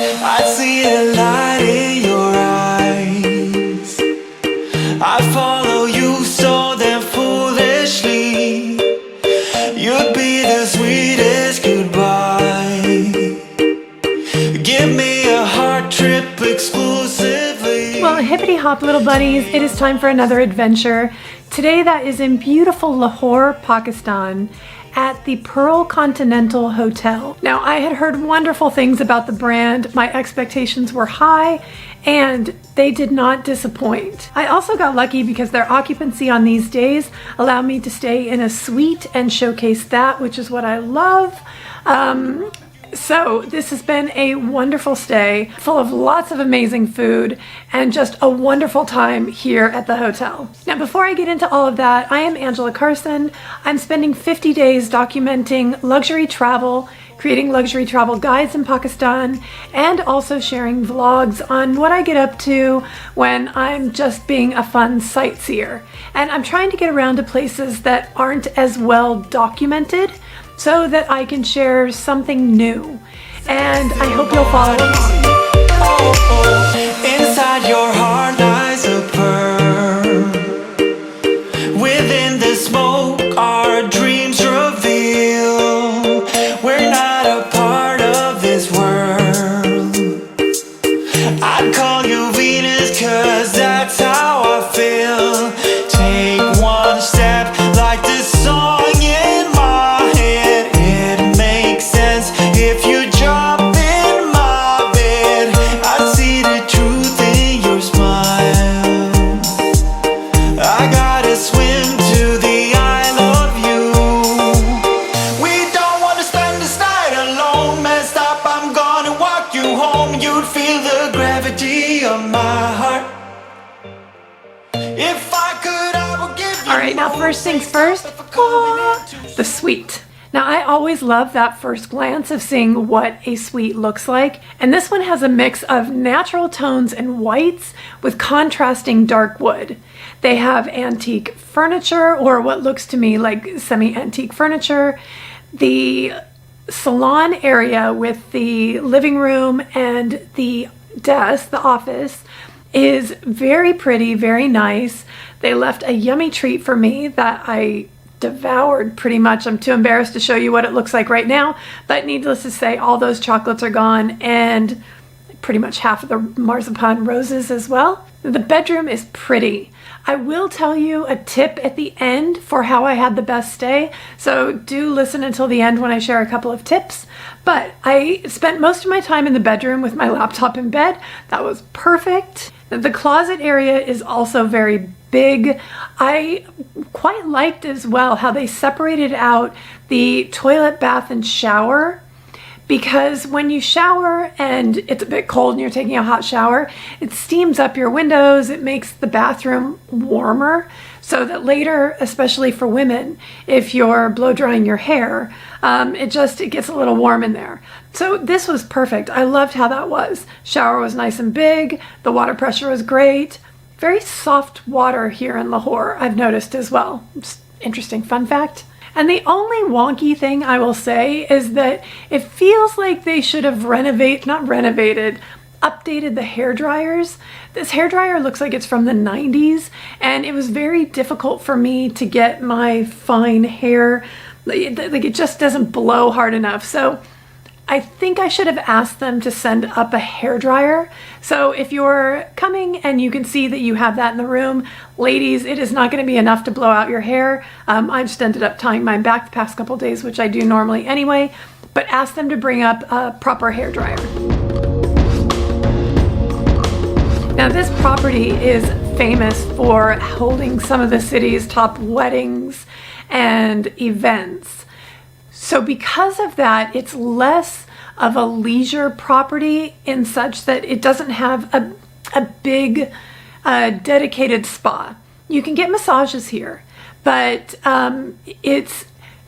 I see the light in your eyes. I follow you so damn foolishly. You'd be the sweetest goodbye. Give me a heart trip exclusively. Well, hippity hop little buddies, it is time for another adventure. Today that is in beautiful Lahore, Pakistan, at the Pearl Continental Hotel. Now, I had heard wonderful things about the brand. My expectations were high and they did not disappoint. I also got lucky because their occupancy on these days allowed me to stay in a suite and showcase that, which is what I love. So this has been a wonderful stay, full of lots of amazing food and just a wonderful time here at the hotel. Now, before I get into all of that, I am Angela Carson. I'm spending 50 days documenting luxury travel, creating luxury travel guides in Pakistan, and also sharing vlogs on what I get up to when I'm just being a fun sightseer. And I'm trying to get around to places that aren't as well documented, so that I can share something new. And I hope you'll follow along. Oh, oh. Inside your heart lies a pearl. Within the smoke our dreams reveal. We're not a part of this world. I'd call you Venus, 'cause that's how I feel. Take one step like this song in my head. It makes sense if you jump in my bed. I see the truth in your smile. I gotta swim to the I love you. We don't wanna spend this night alone. Messed up, I'm gonna walk you home. You'd feel the gravity of my heart. If I could, I would give you. All right, now first things first, the suite. Now, I always love that first glance of seeing what a suite looks like. And this one has a mix of natural tones and whites with contrasting dark wood. They have antique furniture, or what looks to me like semi-antique furniture. The salon area with the living room and the desk, the office, is very pretty, very nice. They left a yummy treat for me that I devoured pretty much. I'm too embarrassed to show you what it looks like right now, but needless to say, all those chocolates are gone and pretty much half of the marzipan roses as well. The bedroom is pretty. I will tell you a tip at the end for how I had the best stay, so do listen until the end when I share a couple of tips. But I spent most of my time in the bedroom with my laptop in bed. That was perfect. The closet area is also very big. I quite liked as well how they separated out the toilet, bath, and shower, because when you shower and it's a bit cold and you're taking a hot shower, it steams up your windows. It makes the bathroom warmer so that later, especially for women, if you're blow drying your hair, it gets a little warm in there. So this was perfect. I loved how that was. Shower was nice and big. The water pressure was great. Very soft water here in Lahore, I've noticed as well. Just interesting fun fact. And the only wonky thing I will say is that it feels like they should have updated the hair dryers. This hair dryer looks like it's from the 90s, and it was very difficult for me to get my fine hair, like it just doesn't blow hard enough. So I think I should have asked them to send up a hair dryer. So if you're coming and you can see that you have that in the room, ladies, it is not going to be enough to blow out your hair. I just ended up tying mine back the past couple days, which I do normally anyway, but ask them to bring up a proper hair dryer. Now, this property is famous for holding some of the city's top weddings and events. So because of that, it's less of a leisure property in such that it doesn't have a big dedicated spa. You can get massages here, but it's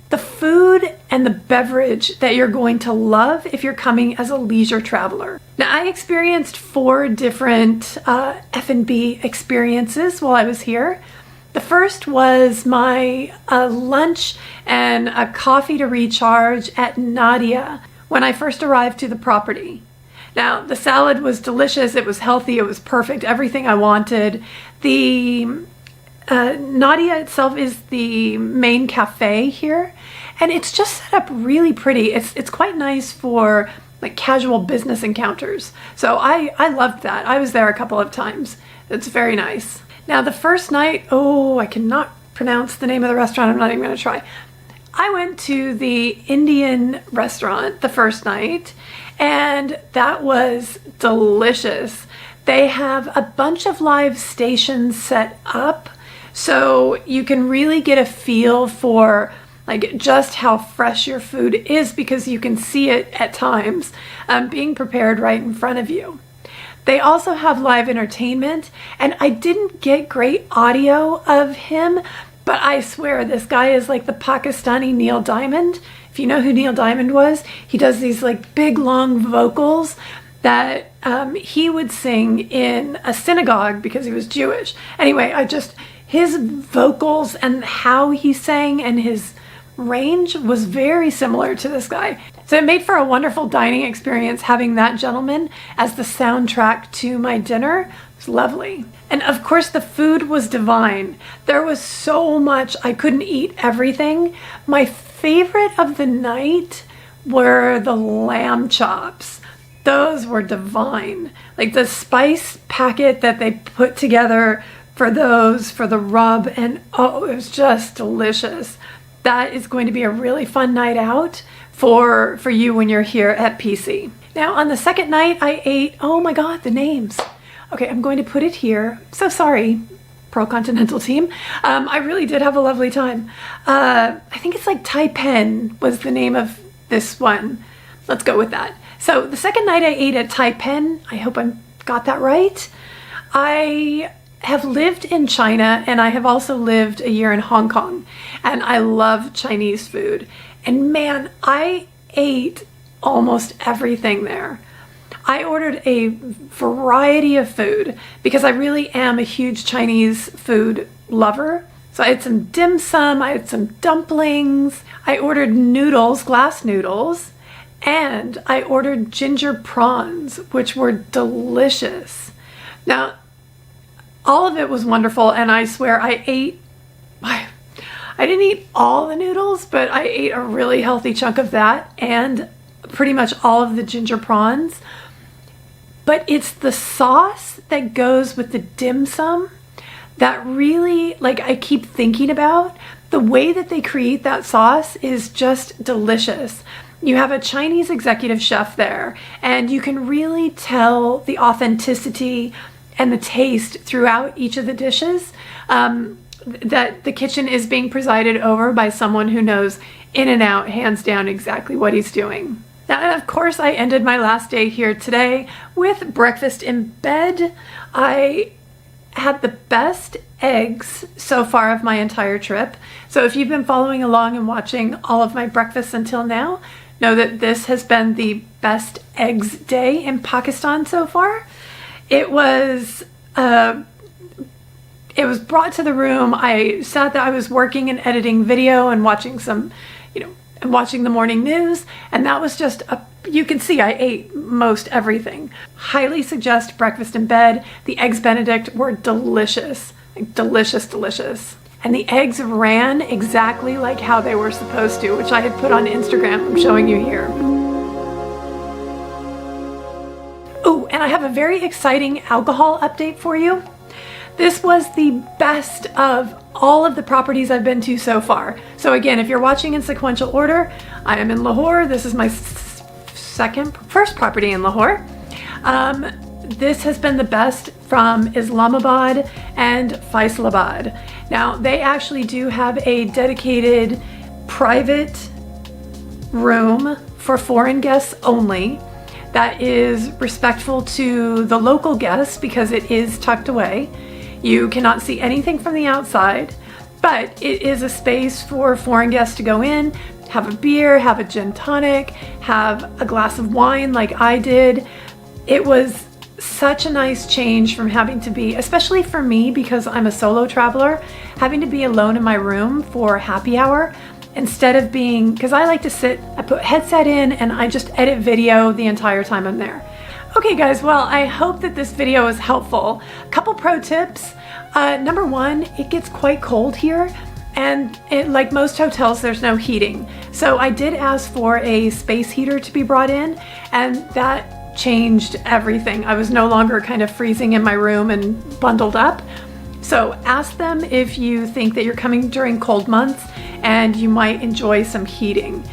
the food and the beverage that you're going to love if you're coming as a leisure traveler. Now, I experienced 4 different F&B experiences while I was here. The first was my lunch and a coffee to recharge at Nadia when I first arrived to the property. Now, the salad was delicious. It was healthy. It was perfect. Everything I wanted. The Nadia itself is the main cafe here, and it's just set up really pretty. It's quite nice for like casual business encounters. So I loved that. I was there a couple of times. It's very nice. Now the first night, oh, I cannot pronounce the name of the restaurant. I'm not even going to try. I went to the Indian restaurant the first night, and that was delicious. They have a bunch of live stations set up, so you can really get a feel for like just how fresh your food is, because you can see it at times being prepared right in front of you. They also have live entertainment, and I didn't get great audio of him, but I swear this guy is like the Pakistani Neil Diamond. If you know who Neil Diamond was, he does these like big long vocals that he would sing in a synagogue because he was Jewish. Anyway, his vocals and how he sang and his range was very similar to this guy. So it made for a wonderful dining experience having that gentleman as the soundtrack to my dinner. It was lovely. And of course the food was divine. There was so much, I couldn't eat everything. My favorite of the night were the lamb chops. Those were divine. Like the spice packet that they put together for those, for the rub, and oh, it was just delicious. That is going to be a really fun night out for you when you're here at PC. Now on the second night I ate, oh my god, the names. Okay, I'm going to put it here. So sorry, Pearl Continental team. I really did have a lovely time. I think it's like Tai Pen was the name of this one. Let's go with that. So the second night I ate at Tai Pen, I hope I got that right. I have lived in China, and I have also lived a year in Hong Kong, and I love Chinese food. And man, I ate almost everything there. I ordered a variety of food because I really am a huge Chinese food lover. So I had some dim sum, I had some dumplings, I ordered noodles, glass noodles, and I ordered ginger prawns, which were delicious. Now, all of it was wonderful, and I swear I didn't eat all the noodles, but I ate a really healthy chunk of that and pretty much all of the ginger prawns. But it's the sauce that goes with the dim sum that really, like, I keep thinking about. The way that they create that sauce is just delicious. You have a Chinese executive chef there, and you can really tell the authenticity and the taste throughout each of the dishes, that the kitchen is being presided over by someone who knows in and out, hands down, exactly what he's doing. Now, and of course, I ended my last day here today with breakfast in bed. I had the best eggs so far of my entire trip. So if you've been following along and watching all of my breakfasts until now, know that this has been the best eggs day in Pakistan so far. It was brought to the room. I sat there, I was working and editing video and watching some, and watching the morning news, and that was just you can see I ate most everything. Highly suggest breakfast in bed. The eggs Benedict were delicious, like delicious, delicious. And the eggs ran exactly like how they were supposed to, which I had put on Instagram. I'm showing you here. Oh, and I have a very exciting alcohol update for you. This was the best of all of the properties I've been to so far. So again, if you're watching in sequential order, I am in Lahore. This is my first property in Lahore. This has been the best from Islamabad and Faisalabad. Now, they actually do have a dedicated private room for foreign guests only that is respectful to the local guests because it is tucked away. You cannot see anything from the outside, but it is a space for foreign guests to go in, have a beer, have a gin tonic, have a glass of wine like I did. It was such a nice change from having to be, especially for me because I'm a solo traveler, having to be alone in my room for happy hour instead of being, because I like to sit, I put headset in and I just edit video the entire time I'm there. Okay guys, well, I hope that this video is helpful. A couple pro tips. Number one, it gets quite cold here, and like most hotels, there's no heating. So I did ask for a space heater to be brought in, and that changed everything. I was no longer kind of freezing in my room and bundled up. So ask them if you think that you're coming during cold months and you might enjoy some heating.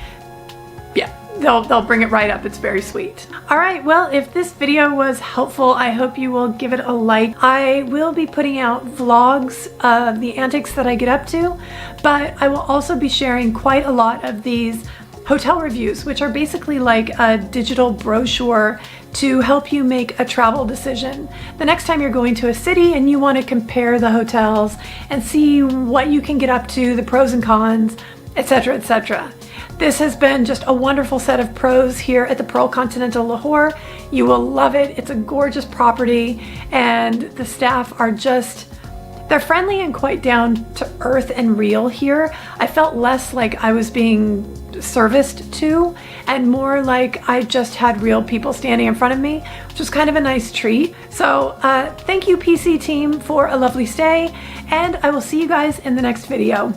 Yeah. They'll bring it right up. It's very sweet. All right, well, if this video was helpful, I hope you will give it a like. I will be putting out vlogs of the antics that I get up to, but I will also be sharing quite a lot of these hotel reviews, which are basically like a digital brochure to help you make a travel decision. The next time you're going to a city and you want to compare the hotels and see what you can get up to, the pros and cons, etc., etc. This has been just a wonderful set of pros here at the Pearl Continental Lahore. You will love it. It's a gorgeous property, and the staff are they're friendly and quite down to earth and real here. I felt less like I was being serviced to and more like I just had real people standing in front of me, which was kind of a nice treat. So thank you, PC team, for a lovely stay, and I will see you guys in the next video.